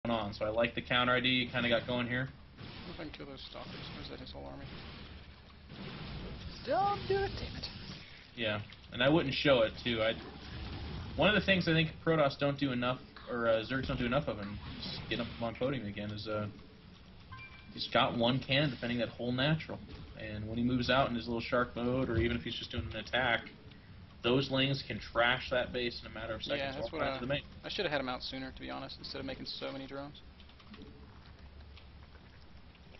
on. So I like the counter ID you kind of got going here. What if I can kill those stalkers? Or is that his whole army? Don't do it, damn it. Yeah, and I wouldn't show it too. One of the things I think Protoss don't do enough, or Zergs don't do enough of, and just get up on podium again, is he's got one cannon defending that whole natural. And when he moves out in his little shark mode, or even if he's just doing an attack, those lings can trash that base in a matter of seconds. Yeah, that's what I should have had him out sooner, to be honest, instead of making so many drones.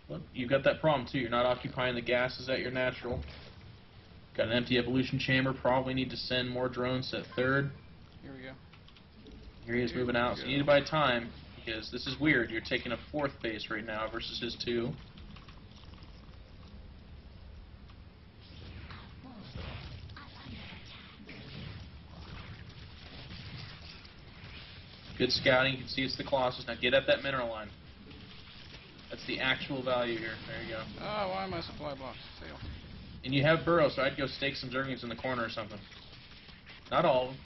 Well, you've got that problem too. You're not occupying the gases at your natural. Got an empty evolution chamber. Probably need to send more drones at third. Here we go. Here he is moving out. So you need to buy time, because this is weird. You're taking a fourth base right now versus his two. Good scouting. You can see it's the Colossus. Now get at that mineral line. That's the actual value here. There you go. Oh, why am I supply blocks? Fail. And you have burrow, so I'd go stake some Zerglings in the corner or something. Not all of them.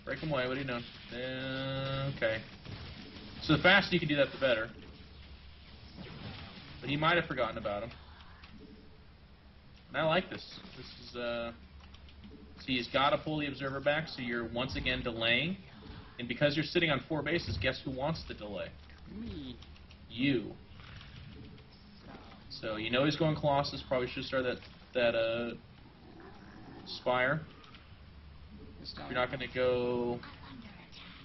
Break them away. What are you doing? Okay. So the faster you can do that, the better. But he might have forgotten about him. And I like this. This is, see, he's got to pull the observer back, so you're once again delaying. And because you're sitting on 4 bases, guess who wants the delay? Me. You. So you know he's going Colossus. Probably should start that Spire. You're not going to go.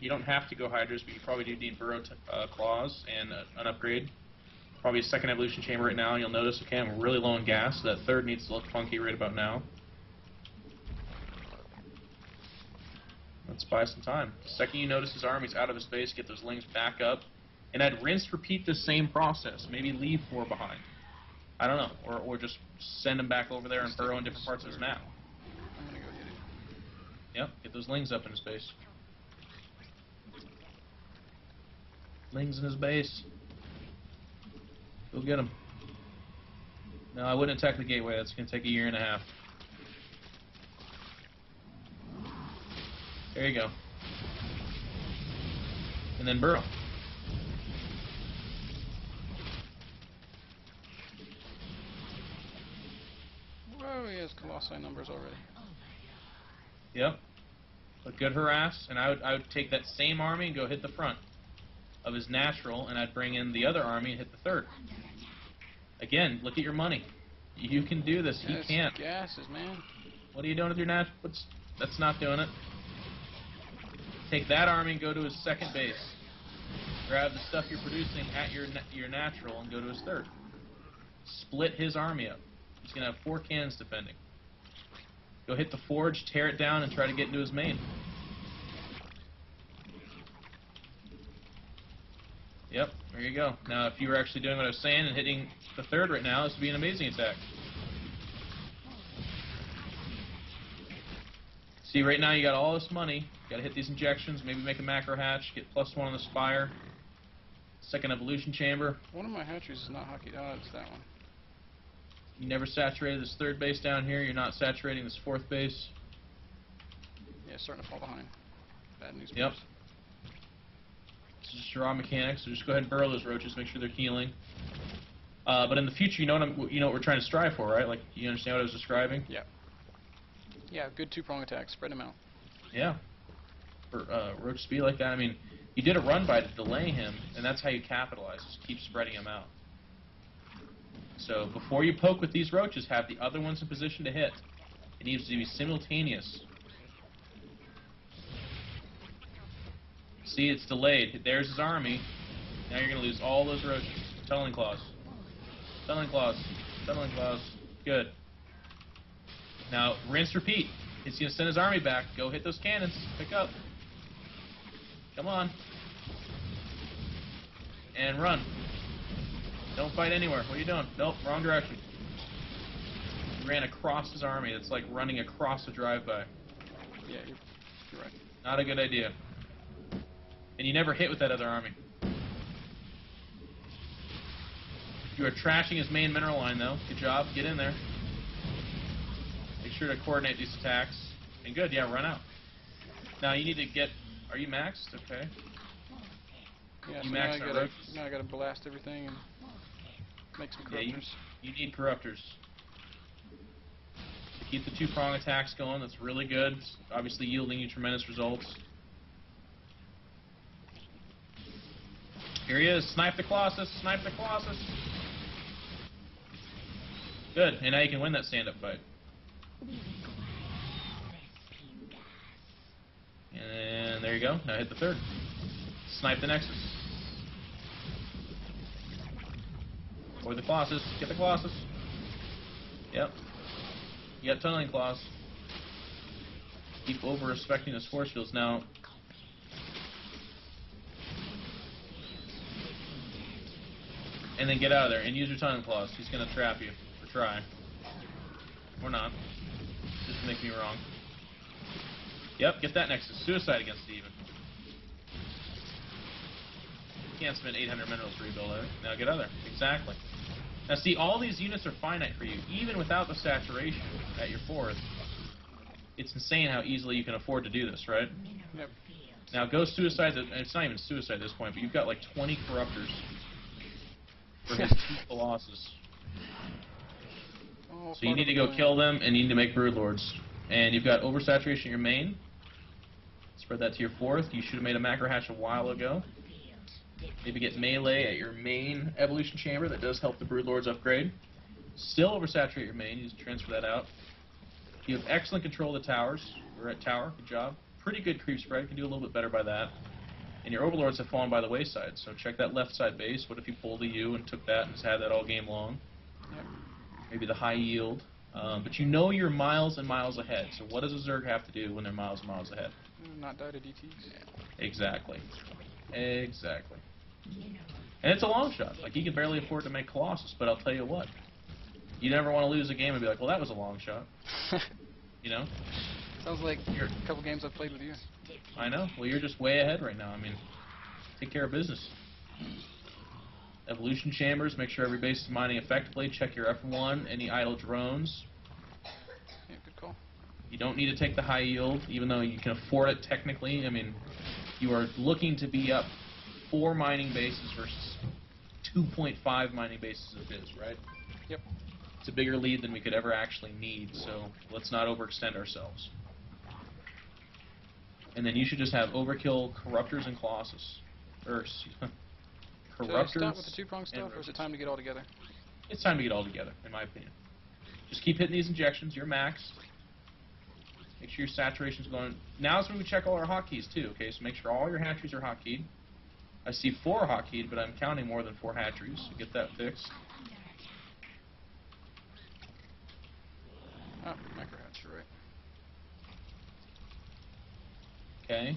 You don't have to go Hydras, but you probably do need Burrow Claws and an upgrade. Probably a second evolution chamber right now. And you'll notice, okay, I'm really low on gas, so that third needs to look funky right about now. Let's buy some time. The second you notice his army's out of his base, get those lings back up. And I'd repeat the same process. Maybe leave 4 behind. I don't know. Or just send him back over there and burrow in different parts of his map. I'm gonna go hit it. Yep, get those lings up in his base. Lings in his base. Go get him. No, I wouldn't attack the gateway. That's going to take a year and a half. There you go. And then burrow. Whoa, he has Colossi numbers already. Yep. A good harass, and I would take that same army and go hit the front of his natural, and I'd bring in the other army and hit the third. Again, look at your money. You can do this. He can't. Gases, man. What are you doing with your natural? That's not doing it. Take that army and go to his second base. Grab the stuff you're producing at your natural and go to his third. Split his army up. He's going to have 4 cannons defending. Go hit the forge, tear it down, and try to get into his main. Yep, there you go. Now, if you were actually doing what I was saying and hitting the third right now, this would be an amazing attack. See, right now you got all this money. You got to hit these injections, maybe make a macro hatch, get +1 on the Spire. Second evolution chamber. One of my hatcheries is not hockeyed. Oh, it's that one. You never saturated this third base down here. You're not saturating this fourth base. Yeah, it's starting to fall behind. Bad news. Yep. It's just raw mechanics. So just go ahead and burrow those roaches. Make sure they're healing. But in the future, you know what we're trying to strive for, right? Like, you understand what I was describing? Yeah. Yeah, good 2-prong attack. Spread them out. Yeah. For roach speed like that, I mean, you did a run by to delay him, and that's how you capitalize. Just keep spreading him out. So before you poke with these roaches, have the other ones in position to hit. It needs to be simultaneous. See, it's delayed. There's his army. Now you're going to lose all those roaches. Tunneling claws. Tunneling claws. Tunneling claws. Good. Now, rinse, repeat. He's going to send his army back. Go hit those cannons. Pick up. Come on. And run. Don't fight anywhere. What are you doing? Nope, wrong direction. You ran across his army. It's like running across a drive-by. Yeah, you're right. Not a good idea. And you never hit with that other army. You are trashing his main mineral line, though. Good job. Get in there. Make sure to coordinate these attacks. And good, yeah, run out. Now you need to get... Are you maxed? Okay. Yeah, You so max out roaches. now I gotta blast everything and make some corruptors. You need corruptors. To keep the two-prong attacks going, that's really good. It's obviously yielding you tremendous results. Here he is. Snipe the Colossus. Snipe the Colossus. Good. And now you can win that stand-up fight. And there you go. Now hit the third. Snipe the Nexus. Or the Colossus. Get the Colossus. Yep. You got tunneling claws. Keep over-respecting his force fields. Now, and then get out of there and use your tunneling claws. He's going to trap you. Or try. Or not. Just to make me wrong. Yep, get that Nexus. Suicide against it even. You can't spend 800 minerals to rebuild it. Now get out of there. Exactly. Now see, all these units are finite for you. Even without the saturation at your fourth, it's insane how easily you can afford to do this, right? Yep. Now go Suicide, and it's not even Suicide at this point, but you've got like 20 Corruptors for his 2 Colossus. Oh, So you need to go kill them, and you need to make Broodlords. And you've got Oversaturation in your main. Spread that to your fourth. You should have made a macro hatch a while ago. Maybe get melee at your main evolution chamber. That does help the Broodlords upgrade. Still oversaturate your main. You just transfer that out. You have excellent control of the towers. We're at tower. Good job. Pretty good creep spread. You can do a little bit better by that. And your overlords have fallen by the wayside. So check that left side base. What if you pulled a U and took that and just had that all game long? Yep. Maybe the high yield. But you know you're miles and miles ahead. So what does a Zerg have to do when they're miles and miles ahead? Not die to DTs. Exactly. Exactly. And it's a long shot. Like, he can barely afford to make Colossus, but I'll tell you what. You never want to lose a game and be like, well, that was a long shot. You know? Sounds like a couple games I've played with you. I know. Well, you're just way ahead right now. I mean, take care of business. Evolution chambers, make sure every base is mining effectively. Check your F1, any idle drones. Yeah, good call. You don't need to take the high yield, even though you can afford it technically. I mean, you are looking to be up 4 mining bases versus 2.5 mining bases of his, right? Yep. It's a bigger lead than we could ever actually need, so let's not overextend ourselves. And then you should just have Overkill, Corruptors, and Colossus. Or, Corruptors. Should I stop with the 2-prong stuff, or is it time to get all together? It's time to get all together, in my opinion. Just keep hitting these injections. You're maxed. Make sure your saturation's going. Now's when we check all our hotkeys, too, okay? So make sure all your hatcheries are hotkeyed. I see 4 hotkeyed, but I'm counting more than 4 hatcheries. So get that fixed. Oh, macro hatch, you're right. Okay.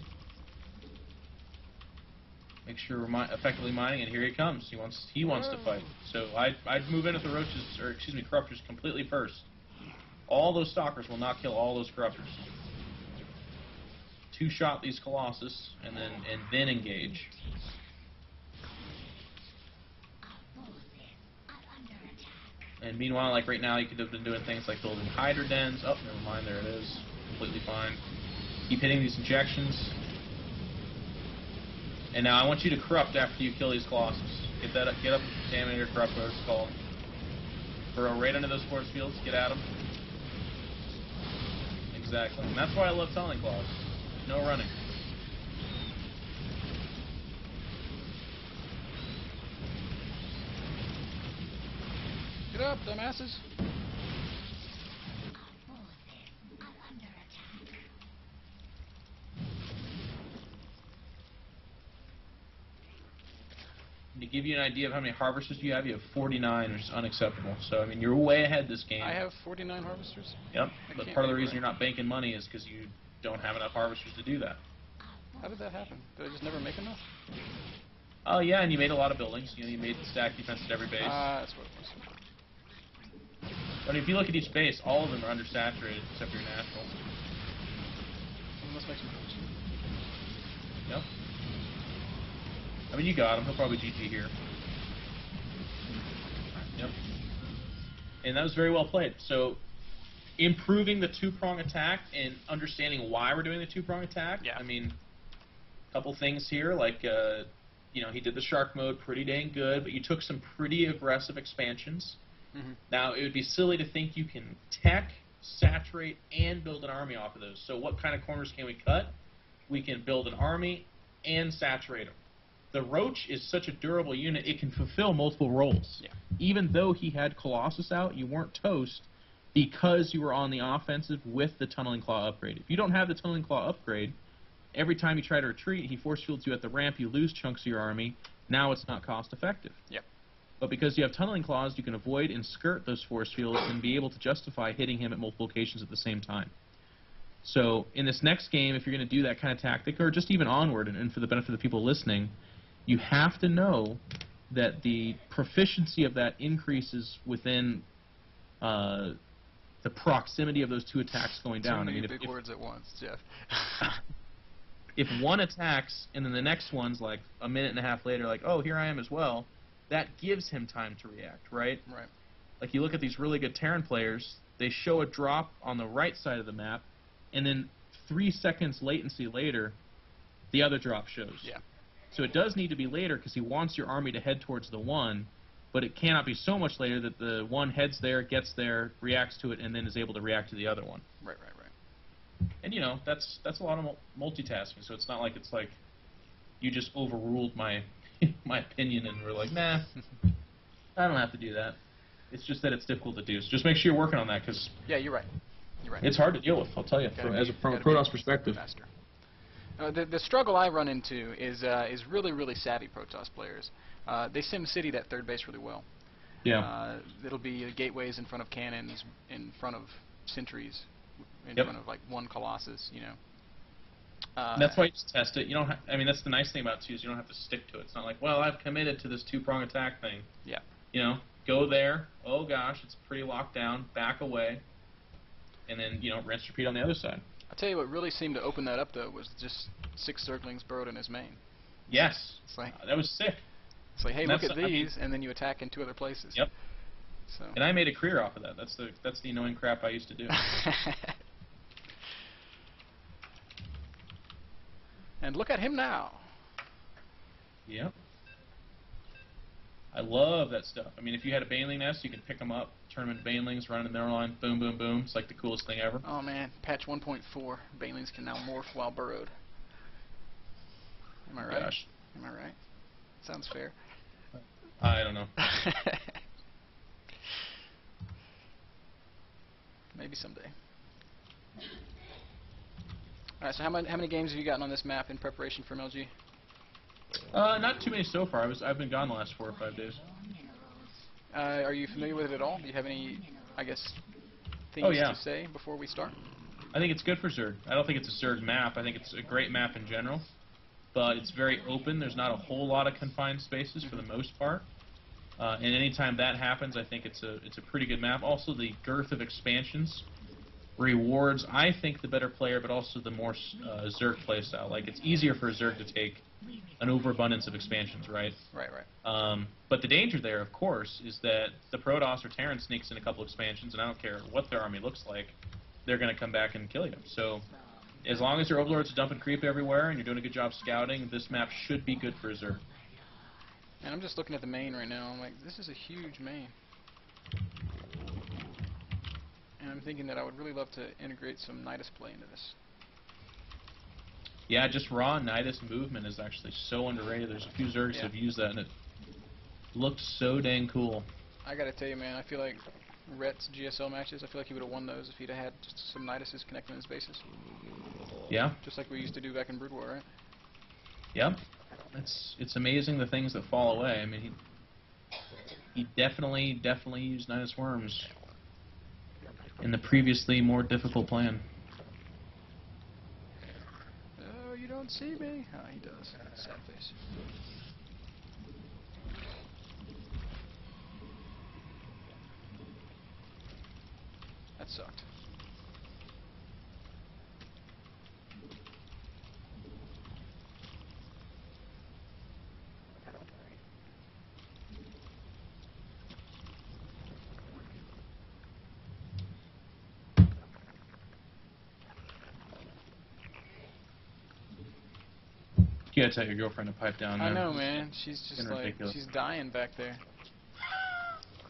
Make sure we're effectively mining, and here he comes. He wants to fight. So I'd move in with the roaches, or excuse me, corruptors completely first. All those stalkers will not kill all those corruptors. 2-shot these colossus, and then engage. And meanwhile, like right now, you could have been doing things like building hydra dens. Oh, never mind, there it is. Completely fine. Keep hitting these injections. And now I want you to corrupt after you kill these colossus. Get up, contaminator, corrupt, whatever it's called. Burrow right under those force fields. Get at them. Exactly. And that's why I love tunneling claws. No running. Get up, dumbasses! To give you an idea of how many harvesters you have 49, which is unacceptable. So, I mean, you're way ahead this game. I have 49 harvesters? Yep, but part of the reason you're not banking money is because you don't have enough harvesters to do that. How did that happen? Did I just never make enough? Oh, yeah, and you made a lot of buildings. You know, you made stack defense at every base. That's what it was. But if you look at each base, all of them are undersaturated except for your natural. Let's make some moves. Yep. I mean, you got him. He'll probably GG here. Yep. And that was very well played. So, improving the 2-prong attack and understanding why we're doing the 2-prong attack. Yeah. I mean, a couple things here, like you know, he did the shark mode pretty dang good, but you took some pretty aggressive expansions. Mm-hmm. Now, it would be silly to think you can tech, saturate, and build an army off of those. So what kind of corners can we cut? We can build an army and saturate them. The Roach is such a durable unit, it can fulfill multiple roles. Yeah. Even though he had Colossus out, you weren't toast because you were on the offensive with the Tunneling Claw upgrade. If you don't have the Tunneling Claw upgrade, every time you try to retreat, he force fields you at the ramp, you lose chunks of your army. Now it's not cost effective. Yep. But because you have Tunneling Claws, you can avoid and skirt those force fields and be able to justify hitting him at multiple locations at the same time. So in this next game, if you're going to do that kind of tactic, or just even onward, and for the benefit of the people listening, you have to know that the proficiency of that increases within the proximity of those two attacks going down. Too many I mean, big words at once, Jeff. If one attacks and then the next one's like a minute and a half later, like, oh, here I am as well, that gives him time to react, right? Right. Like you look at these really good Terran players, they show a drop on the right side of the map, and then 3 seconds latency later, the other drop shows. Yeah. So it does need to be later because he wants your army to head towards the one, but it cannot be so much later that the one heads there, gets there, reacts to it, and then is able to react to the other one. Right. And you know that's a lot of multitasking. So it's not like you just overruled my my opinion and were like, nah, I don't have to do that. It's just that it's difficult to do. So just make sure you're working on that because Yeah, you're right. it's hard to deal with. I'll tell you from a Protoss perspective. Faster. The struggle I run into is really savvy Protoss players. They sim city that third base really well. Yeah. It'll be gateways in front of cannons, in front of sentries, in Yep. front of like one Colossus, you know. That's why you just test it. You don't. I mean, that's the nice thing about it too is you don't have to stick to it. It's not like, well, I've committed to this two-prong attack thing. Yeah. You know, go there. Oh gosh, it's pretty locked down. Back away, and then rinse, repeat on the other side. I'll tell you what really seemed to open that up though was just 6 Zerglings burrowed in his main. Yes. It's like That was sick. It's like, hey, And look at that's- these, and then you attack in 2 other places. Yep. So. And I made a career off of that. That's the annoying crap I used to do. And look at him now. Yep. I love that stuff. I mean, if you had a Baneling nest, you can pick them up, turn them into Banelings, run in the middle line, boom, boom, boom. It's like the coolest thing ever. Oh man, patch 1.4, Banelings can now morph while burrowed. Am I right? Gosh. Am I right? Sounds fair. I don't know. Maybe someday. Alright, so how many games have you gotten on this map in preparation for MLG? Not too many so far. I've been gone the last 4 or 5 days. Are you familiar with it at all? Do you have any, I guess, things to say before we start? I think it's good for Zerg. I don't think it's a Zerg map. I think it's a great map in general. But it's very open. There's not a whole lot of confined spaces for the most part. And anytime that happens, I think it's a pretty good map. Also, the girth of expansions rewards, I think, the better player, but also the more Zerg playstyle. Like, it's easier for a Zerg to take an overabundance of expansions, right? Right. But the danger there, of course, is that the Protoss or Terran sneaks in a couple expansions, and I don't care what their army looks like, they're going to come back and kill you. So, as long as your Overlords are dumping creep everywhere and you're doing a good job scouting, this map should be good for a Zerg. And I'm just looking at the main right now. I'm like, this is a huge main. And I'm thinking that I would really love to integrate some Nidus play into this. Yeah, just raw Nidus movement is actually so underrated. There's a few Zergs that have used that, and it looked so dang cool. I gotta tell you, man, I feel like Rhett's GSL matches, I feel like he would have won those if he'd have had just some Niduses connecting his bases. Yeah. Just like we used to do back in Brood War, right? Yep. It's amazing the things that fall away. I mean, he definitely used Nidus Worms in the previously more difficult plan. Oh, you don't see me? Oh, he does. Sad face. That sucked. Do You gotta tell your girlfriend to pipe down. I Man. know, man. She's just Getting like ridiculous. she's dying back there.